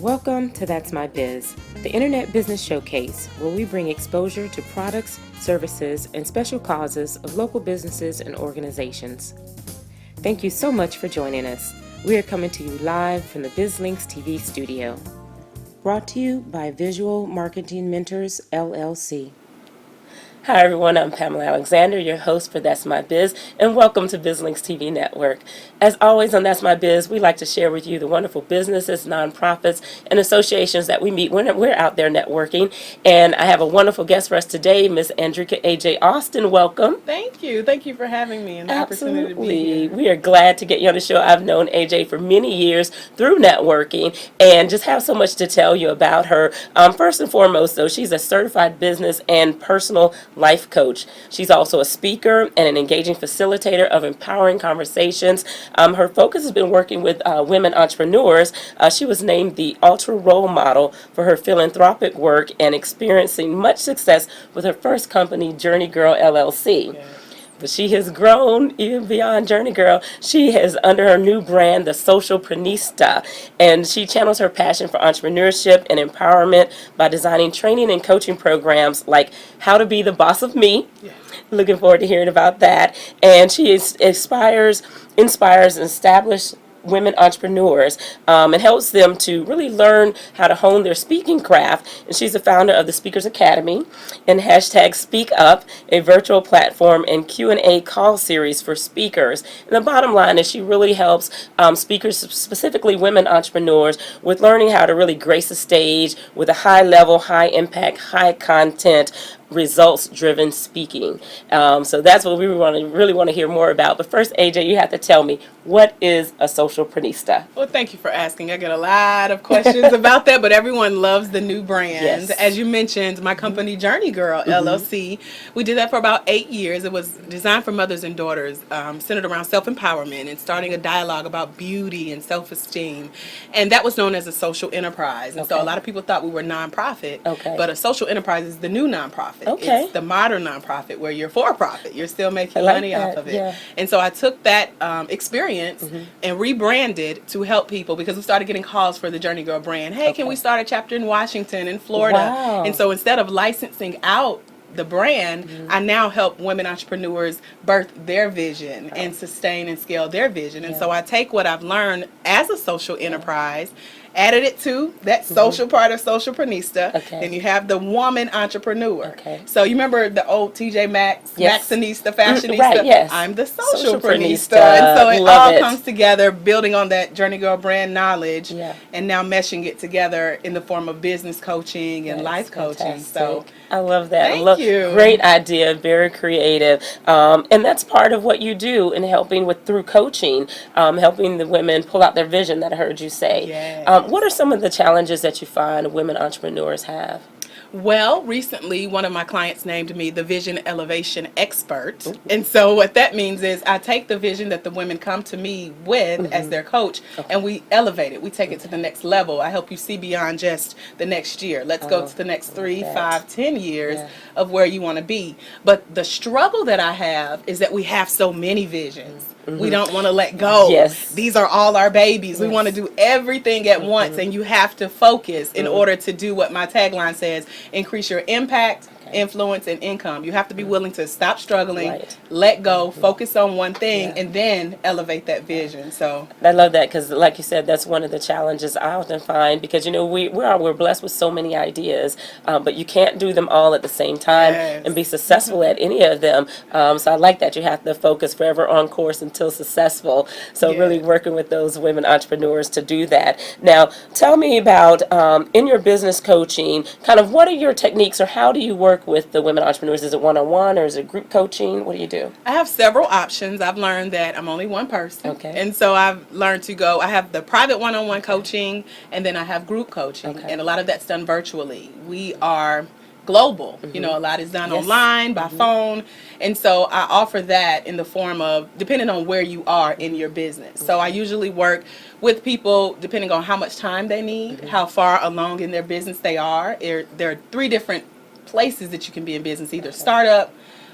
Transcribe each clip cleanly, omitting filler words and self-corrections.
Welcome to That's My Biz, the Internet Business Showcase, where we bring exposure to products, services, and special causes of local businesses and organizations. Thank you so much for joining us. We are coming to you live from the BizLinks TV studio. Brought to you by Visual Marketing Mentors, LLC. Hi everyone, I'm Pamela Alexander, your host for That's My Biz, and welcome to BizLinks TV Network. As always on That's My Biz, we like to share with you the wonderful businesses, nonprofits, and associations that we meet when we're out there networking. And I have a wonderful guest for us today, Miss Andrieka A.J. Austin. Welcome. Thank you. Thank you for having me and the opportunity to be Absolutely. here. We are glad to get you on the show. I've known AJ for many years through networking and just have so much to tell you about her. First and foremost, though, she's a certified business and personal life coach. She's also a speaker and an engaging facilitator of empowering conversations. Her focus has been working with women entrepreneurs. She was named the Ultra Role Model for her philanthropic work and experiencing much success with her first company, Journey Girl LLC. Yeah. But she has grown even beyond Journey Girl. She has under her new brand, the Socialprenista, and she channels her passion for entrepreneurship and empowerment by designing training and coaching programs like How to Be the Boss of Me. Yeah. Looking forward to hearing about that. And she inspires, and establishes women entrepreneurs and helps them to really learn how to hone their speaking craft. And she's the founder of the Speakers Academy and hashtag Speak Up, a virtual platform and Q&A call series for speakers. And the bottom line is she really helps speakers, specifically women entrepreneurs, with learning how to really grace the stage with a high level, high impact, high content, results-driven speaking. So that's what we really want to hear more about. But first, AJ, you have to tell me, what is a socialprenista? Well, thank you for asking. I get a lot of questions about that, but everyone loves the new brand. Yes. As you mentioned, my company, Journey Girl LLC, we did that for about 8 years. It was designed for mothers and daughters, centered around self-empowerment and starting a dialogue about beauty and self-esteem. And that was known as a social enterprise. And so a lot of people thought we were nonprofit, but a social enterprise is the new nonprofit. Okay. It's the modern nonprofit where you're for profit. You're still making like money that, off of it. yeah. And so I took that experience and rebranded to help people because we started getting calls for the Journey Girl brand. Hey, can we start a chapter in Washington, in Florida? Wow. And so instead of licensing out the brand, I now help women entrepreneurs birth their vision and sustain and scale their vision. And so I take what I've learned as a social enterprise, added it to that social part of Socialprenista. Then you have the woman entrepreneur. So you remember the old TJ Maxx, Maxxinista, Fashionista? Right, yes. I'm the Socialprenista. Socialprenista. And so it Love all it. comes together, building on that Journey Girl brand knowledge, Yeah. and now meshing it together in the form of business coaching and life coaching. So I love that. Thank you. Great idea, very creative, and that's part of what you do in helping with through coaching, helping the women pull out their vision that I heard you say. Yes. What are some of the challenges that you find women entrepreneurs have? Well, recently one of my clients named me the Vision Elevation Expert. And so what that means is I take the vision that the women come to me with as their coach and we elevate it. We take it to the next level. I help you see beyond just the next year. Let's go to the next 3, 5, 10 years of where you want to be. But the struggle that I have is that we have so many visions. We don't want to let go. Yes. These are all our babies. We want to do everything at once, and you have to focus in order to do what my tagline says, increase your impact, influence, and income. You have to be willing to stop struggling, let go, focus on one thing, and then elevate that vision. So I love that because, like you said, that's one of the challenges I often find because, you know, we're blessed with so many ideas, but you can't do them all at the same time and be successful at any of them. So I like that you have to focus forever on course until successful. So really working with those women entrepreneurs to do that. Now, tell me about in your business coaching, kind of what are your techniques or how do you work with the women entrepreneurs? Is it one-on-one or is it group coaching? What do you do? I have several options. I've learned that I'm only one person. And so I've learned to go, I have the private one-on-one coaching and then I have group coaching. And a lot of that's done virtually. We are global. You know, a lot is done online, by phone. And so I offer that in the form of, depending on where you are in your business. So I usually work with people depending on how much time they need, how far along in their business they are. There are 3 different places that you can be in business, either startup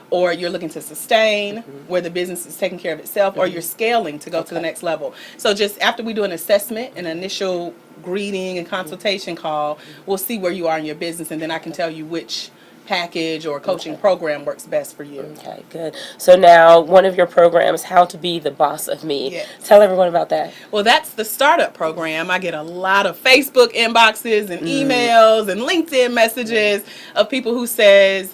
or you're looking to sustain, where the business is taking care of itself, or you're scaling to go to the next level. So just after we do an assessment, an initial greeting and consultation call, we'll see where you are in your business, and then I can tell you which package or coaching program works best for you. Okay, good. So now one of your programs, How to Be the Boss of Me. Yes. Tell everyone about that. Well, that's the startup program. I get a lot of Facebook inboxes and emails and LinkedIn messages of people who says,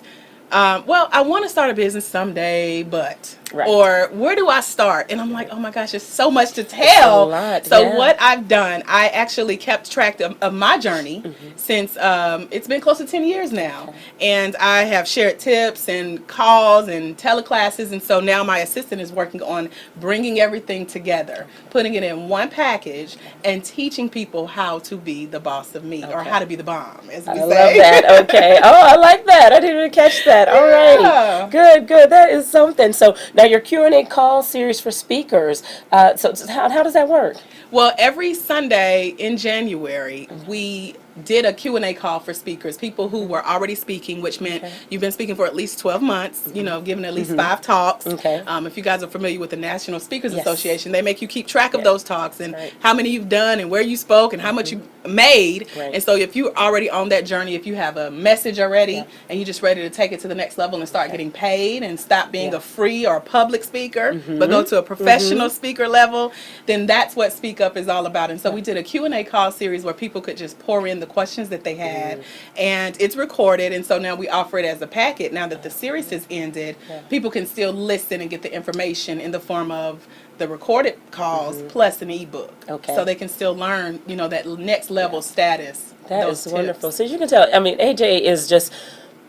well, I want to start a business someday, but, or where do I start? And I'm like, oh my gosh, there's so much to tell. So what I've done, I actually kept track of my journey since it's been close to 10 years now. And I have shared tips and calls and teleclasses. And so now my assistant is working on bringing everything together, putting it in one package, and teaching people how to be the boss of me, or how to be the bomb, as we say. I love that. Okay. Oh, I like that. I didn't even catch that. All right. Good, good. That is something. So now your Q&A call series for speakers. So how does that work? Well, every Sunday in January, we did a Q&A call for speakers, people who were already speaking, which meant you've been speaking for at least 12 months, you know, giving at least 5 talks. If you guys are familiar with the National Speakers Association, they make you keep track of those talks and how many you've done and where you spoke and how much you made. And so if you're already on that journey, if you have a message already and you're just ready to take it to the next level and start getting paid and stop being a free or a public speaker, but go to a professional speaker level, then that's what Speak Up is all about. And so we did a Q&A call series where people could just pour in the questions that they had, and it's recorded, and so now we offer it as a packet. Now that the series has ended, people can still listen and get the information in the form of the recorded calls plus an ebook. So they can still learn, you know, that next level status. That is wonderful. So you can tell, I mean, AJ is just,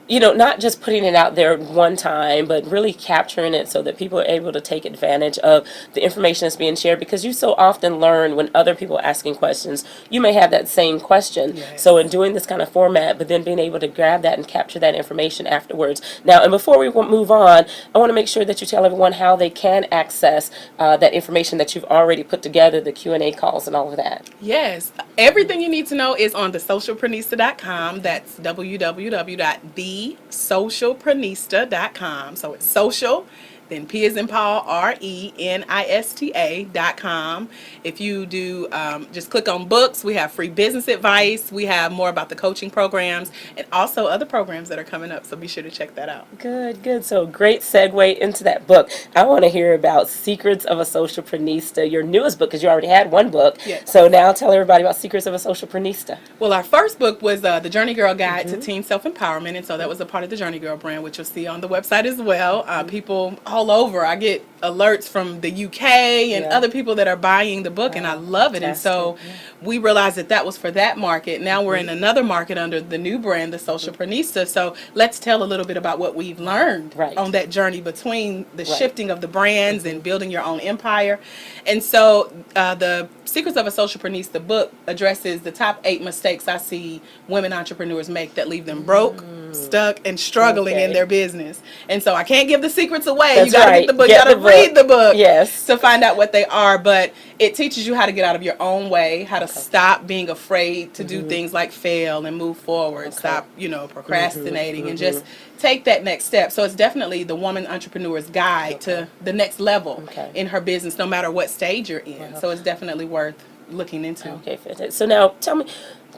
you know, not just putting it out there one time, but really capturing it so that people are able to take advantage of the information that's being shared, because you so often learn when other people are asking questions, you may have that same question. So in doing this kind of format, but then being able to grab that and capture that information afterwards. Now, and before we move on, I want to make sure that you tell everyone how they can access that information that you've already put together, the Q&A calls and all of that. Yes. Everything you need to know is on the Socialprenista.com. That's www.Socialprenista.com. So it's social, then P as in Paul, RENISTA.com. If you do, just click on books. We have free business advice. We have more about the coaching programs and also other programs that are coming up. So be sure to check that out. Good, good. So great segue into that book. I want to hear about Secrets of a Socialprenista, your newest book, because you already had one book. So now tell everybody about Secrets of a Socialprenista. Well, our first book was the Journey Girl Guide to Teen Self-Empowerment, and so that was a part of the Journey Girl brand, which you'll see on the website as well. People all over. I get alerts from the UK and other people that are buying the book, and I love it. And so we realized that that was for that market. Now we're in another market under the new brand, the Socialprenista. So let's tell a little bit about what we've learned on that journey between the shifting of the brands and building your own empire. And so the Secrets of a Socialprenista book addresses the top 8 mistakes I see women entrepreneurs make that leave them broke, stuck, and struggling in their business. And so I can't give the secrets away. You got to get the book. You got to read the book to find out what they are. But it teaches you how to get out of your own way, how to stop being afraid to do things like fail and move forward, stop, you know, procrastinating, and just take that next step. So it's definitely the woman entrepreneur's guide to the next level in her business, no matter what stage you're in. So it's definitely worth looking into. Okay, fantastic. So now tell me,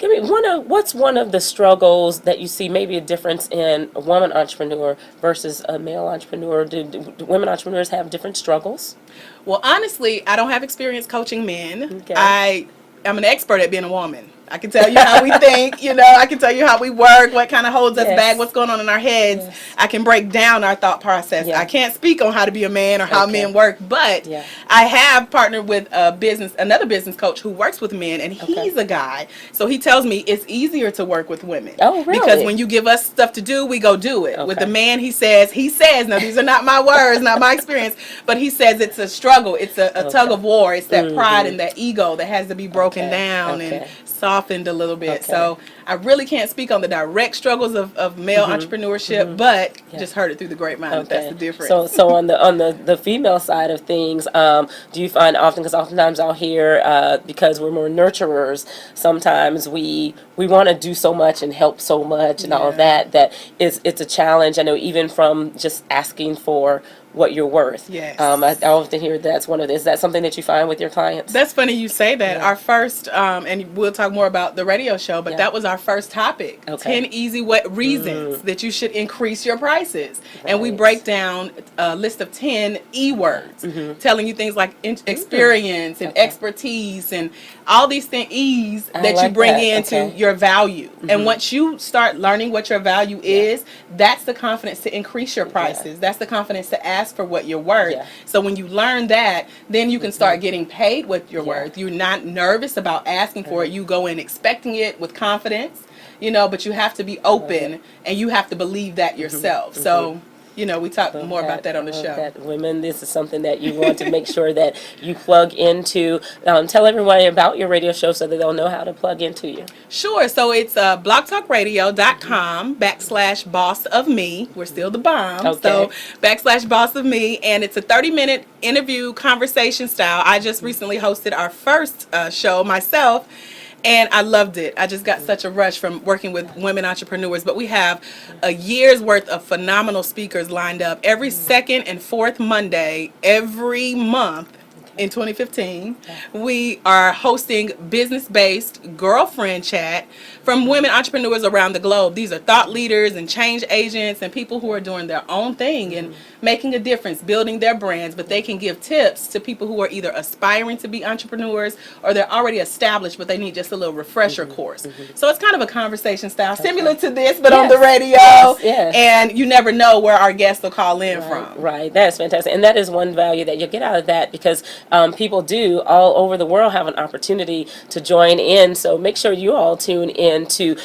give me what's one of the struggles that you see, maybe a difference in a woman entrepreneur versus a male entrepreneur? Do women entrepreneurs have different struggles? Well, honestly, I don't have experience coaching men. I'm an expert at being a woman. I can tell you how we think, you know, I can tell you how we work, what kind of holds us back, what's going on in our heads. I can break down our thought process. I can't speak on how to be a man or how men work, but I have partnered with another business coach who works with men, and he's a guy. So he tells me it's easier to work with women. Oh, really? Because when you give us stuff to do, we go do it. With the man, he says, now these are not my words, not my experience, but he says it's a struggle. It's a tug of war. It's that pride and that ego that has to be broken down and softened a little bit. So I really can't speak on the direct struggles of male entrepreneurship, but just heard it through the grapevine. That's the difference. So on the female side of things, do you find often, because oftentimes I'll hear, because we're more nurturers, sometimes we want to do so much and help so much and all of that it's a challenge. I know even from just asking for what you're worth. Yes. I often hear that's one of the, is that something that you find with your clients? That's funny you say that. Our first, and we'll talk more about the radio show, but that was our first topic. 10 easy reasons that you should increase your prices. And we break down a list of 10 E words, telling you things like experience and expertise and all these things, E's that you bring into your value. And once you start learning what your value is, that's the confidence to increase your prices. That's the confidence to ask for what you're worth. So when you learn that, then you can start getting paid what you're worth. You're not nervous about asking for it. You go in expecting it with confidence, you know, but you have to be open and you have to believe that yourself. So, you know, we talk more about that on the show. That women, this is something that you want to make sure that you plug into. Tell everyone about your radio show so that they'll know how to plug into you. Sure. So it's blogtalkradio.com/boss of me. We're still the bomb. So /boss of me. And it's a 30-minute interview conversation style. I just recently hosted our first show myself. And I loved it. I just got such a rush from working with women entrepreneurs. But we have a year's worth of phenomenal speakers lined up every second and fourth Monday every month. In 2015, we are hosting business-based girlfriend chat from women entrepreneurs around the globe. These are thought leaders and change agents and people who are doing their own thing and making a difference, building their brands, but they can give tips to people who are either aspiring to be entrepreneurs or they're already established, but they need just a little refresher course. So it's kind of a conversation style, similar to this, but on the radio. And you never know where our guests will call in from. Right, that's fantastic. And that is one value that you'll get out of that, because people do all over the world have an opportunity to join in. So make sure you all tune in to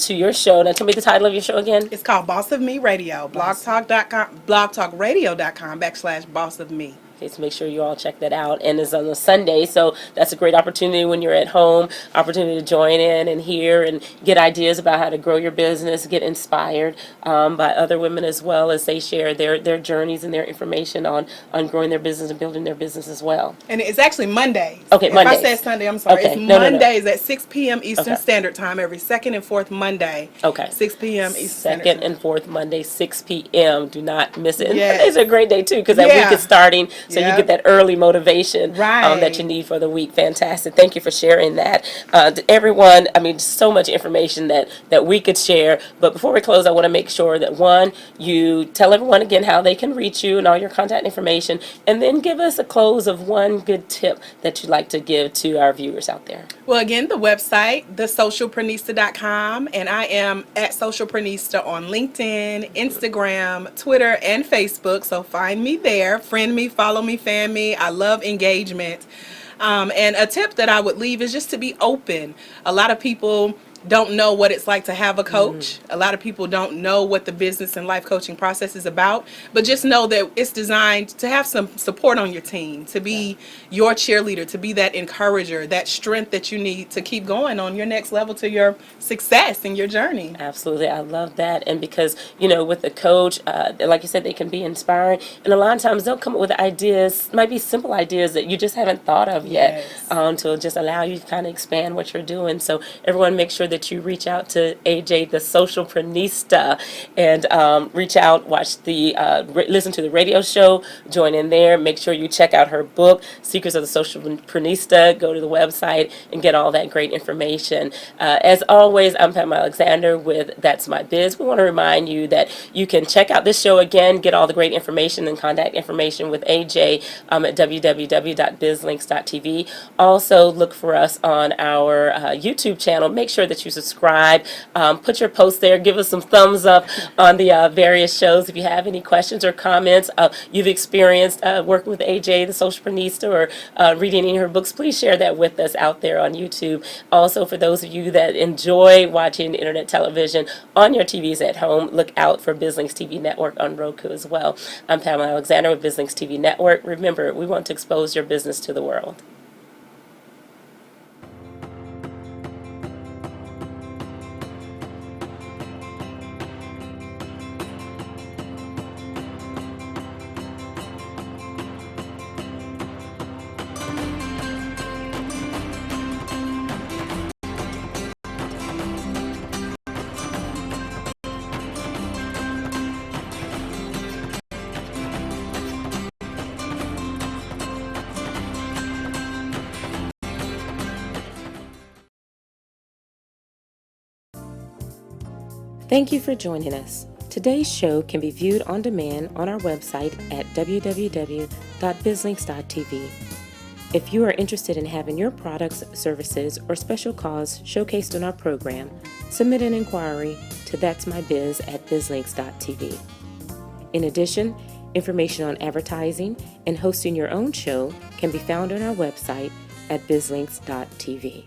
your show. Now tell me the title of your show again. It's called Boss of Me Radio. blogtalkradio.com/boss of me. So make sure you all check that out. And it's on a Sunday, so that's a great opportunity when you're at home, opportunity to join in and hear and get ideas about how to grow your business, get inspired by other women as well as they share their journeys and their information on growing their business and building their business as well. And it's actually Mondays. Okay, Mondays. If I said Sunday, I'm sorry. It's Mondays at 6 p.m. Eastern Standard Time, every second and fourth Monday. 6 p.m. Eastern Standard Time. Second and fourth Monday, 6 p.m. Do not miss it. And Mondays are a great day, too, because that week is starting. So you get that early motivation that you need for the week. Fantastic. Thank you for sharing that. To everyone, I mean, so much information that we could share. But before we close, I want to make sure that, one, you tell everyone again how they can reach you and all your contact information, and then give us a close of one good tip that you'd like to give to our viewers out there. Well, again, the website, thesocialprenista.com, and I am at Socialprenista on LinkedIn, Instagram, Twitter, and Facebook. So find me there, friend me, follow me, fan me. I love engagement. And a tip that I would leave is just to be open. A lot of people don't know what it's like to have a coach. A lot of people don't know what the business and life coaching process is about, but just know that it's designed to have some support on your team, to be your cheerleader, to be that encourager, that strength that you need to keep going on your next level to your success in your journey. Absolutely. I love that. And because, you know, with the coach, like you said, they can be inspiring. And a lot of times they'll come up with ideas, might be simple ideas that you just haven't thought of yet, to just allow you to kind of expand what you're doing. So everyone make sure that you reach out to AJ, the Socialprenista, and reach out, watch listen to the radio show, join in there. Make sure you check out her book, Secrets of the Socialprenista. Go to the website and get all that great information. As always, I'm Pam Alexander with That's My Biz. We want to remind you that you can check out this show again, get all the great information and contact information with AJ at www.bizlinks.tv. Also, look for us on our YouTube channel. Make sure that you subscribe, put your post there, give us some thumbs up on the various shows. If you have any questions or comments you've experienced working with AJ, the Socialprenista, or reading any of her books, please share that with us out there on YouTube. Also, for those of you that enjoy watching internet television on your TVs at home, look out for BizLinks TV Network on Roku as well. I'm Pamela Alexander with BizLinks TV Network. Remember, we want to expose your business to the world. Thank you for joining us. Today's show can be viewed on demand on our website at www.bizlinks.tv. If you are interested in having your products, services, or special cause showcased on our program, submit an inquiry to that'smybiz@bizlinks.tv. In addition, information on advertising and hosting your own show can be found on our website at bizlinks.tv.